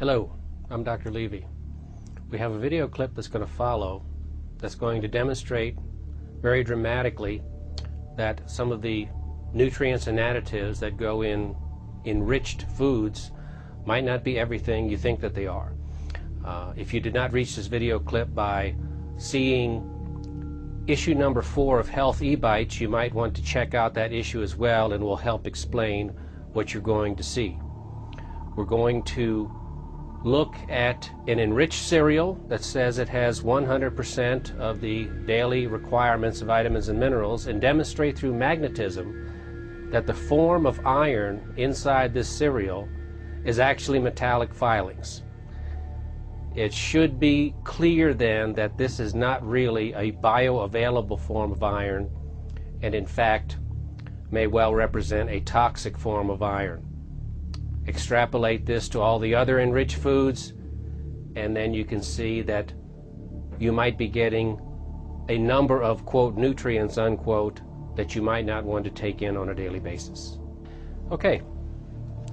Hello, I'm Dr. Levy. We have a video clip that's going to follow that's going to demonstrate very dramatically that some of the nutrients and additives that go in enriched foods might not be everything you think that they are. If you did not reach this video clip by seeing issue number 4 of Health eBites, you might want to check out that issue as well, and will help explain what you're going to see. We're going to look at an enriched cereal that says it has 100% of the daily requirements of vitamins and minerals, and demonstrate through magnetism that the form of iron inside this cereal is actually metallic filings. It should be clear then that this is not really a bioavailable form of iron, and in fact may well represent a toxic form of iron. Extrapolate this to all the other enriched foods, and then you can see that you might be getting a number of, quote, nutrients, unquote, that you might not want to take in on a daily basis. Okay,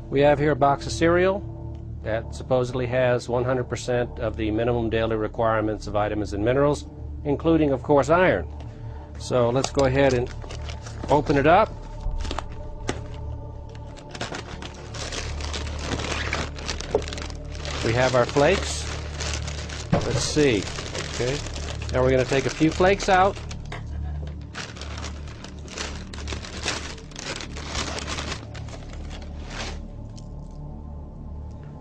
we have here a box of cereal that supposedly has 100% of the minimum daily requirements of vitamins and minerals, including, of course, iron. So let's go ahead and open it up. We have our flakes. Let's see. Okay. Now we're going to take a few flakes out.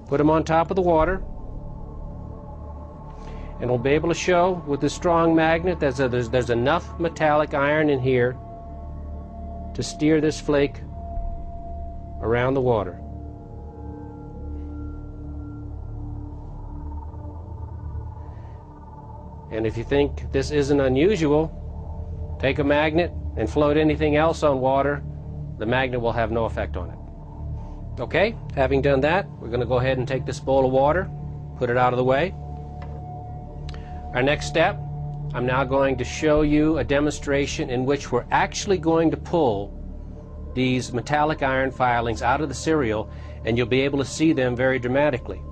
Put them on top of the water. And we'll be able to show with this strong magnet that there's enough metallic iron in here to steer this flake around the water. And if you think this isn't unusual, take a magnet and float anything else on water. The magnet will have no effect on it. Okay, having done that, we're going to go ahead and take this bowl of water, put it out of the way. Our next step, I'm now going to show you a demonstration in which we're actually going to pull these metallic iron filings out of the cereal, and you'll be able to see them very dramatically.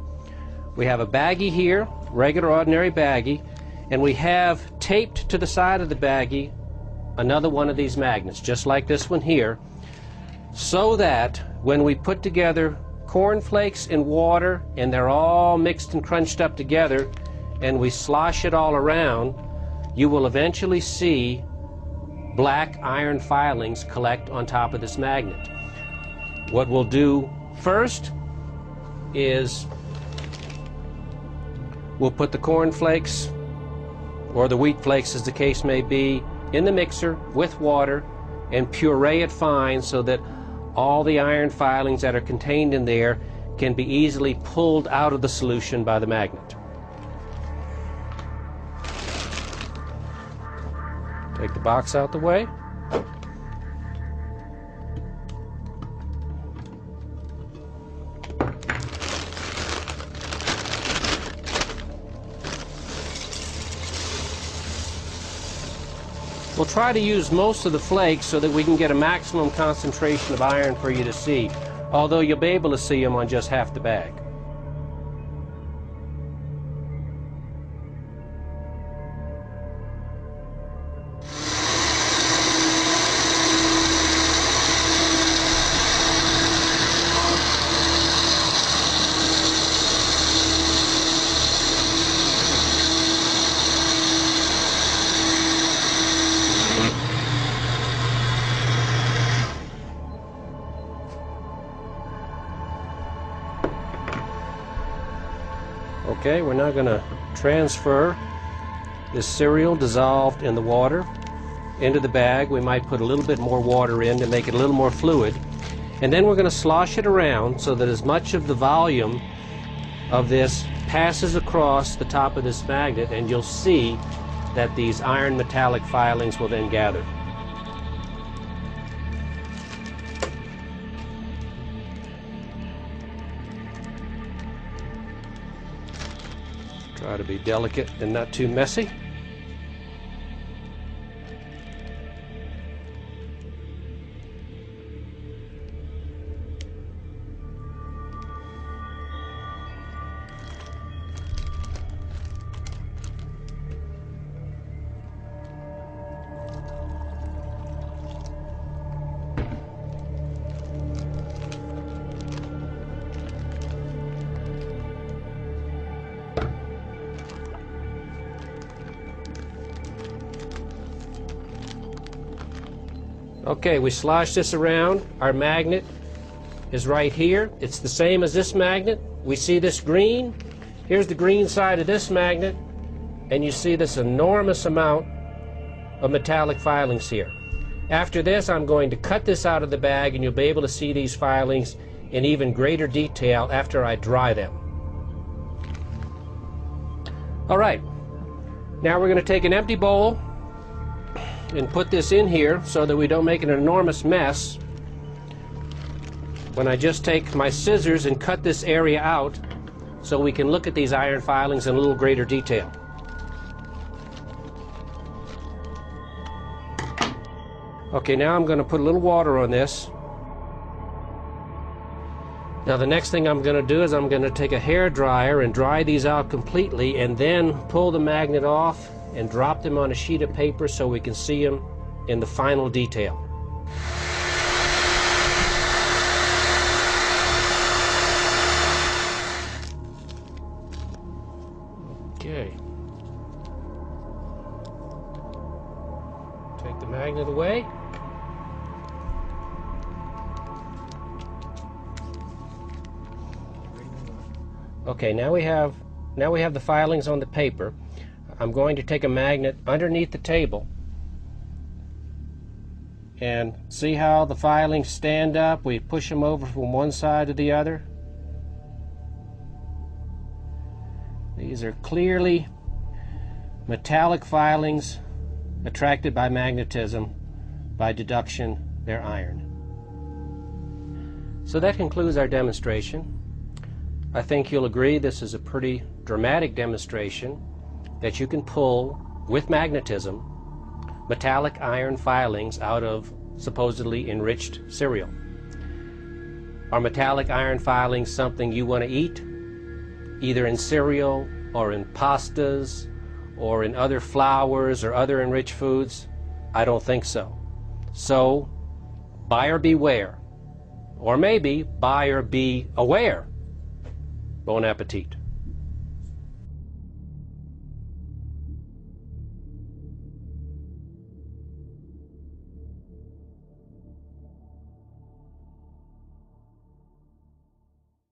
We have a baggie here, regular ordinary baggie, and we have taped to the side of the baggie another one of these magnets, just like this one here, so that when we put together corn flakes and water and they're all mixed and crunched up together and we slosh it all around, you will eventually see black iron filings collect on top of this magnet. What we'll do first is we'll put the corn flakes, or the wheat flakes as the case may be, in the mixer with water and puree it fine so that all the iron filings that are contained in there can be easily pulled out of the solution by the magnet. Take the box out the way. We'll try to use most of the flakes so that we can get a maximum concentration of iron for you to see, although you'll be able to see them on just half the bag. Okay, we're now going to transfer this cereal dissolved in the water into the bag. We might put a little bit more water in to make it a little more fluid. And then we're going to slosh it around so that as much of the volume of this passes across the top of this magnet, and you'll see that these iron metallic filings will then gather. Try to be delicate and not too messy. Okay, we slosh this around. Our magnet is right here. It's the same as this magnet. We see this green. Here's the green side of this magnet, and you see this enormous amount of metallic filings here. After this, I'm going to cut this out of the bag, and you'll be able to see these filings in even greater detail after I dry them. All right, now we're going to take an empty bowl and put this in here so that we don't make an enormous mess when I just take my scissors and cut this area out so we can look at these iron filings in a little greater detail. Okay, now I'm going to put a little water on this. Now the next thing I'm going to do is I'm going to take a hair dryer and dry these out completely, and then pull the magnet off and drop them on a sheet of paper so we can see them in the final detail. Okay. Take the magnet away. Okay, now we have the filings on the paper. I'm going to take a magnet underneath the table and see how the filings stand up. We push them over from one side to the other. These are clearly metallic filings attracted by magnetism. By deduction, they're iron. So that concludes our demonstration. I think you'll agree this is a pretty dramatic demonstration that you can pull, with magnetism, metallic iron filings out of supposedly enriched cereal. Are metallic iron filings something you want to eat, either in cereal or in pastas or in other flours or other enriched foods? I don't think so. So, buyer beware. Or maybe buyer be aware. Bon appetit.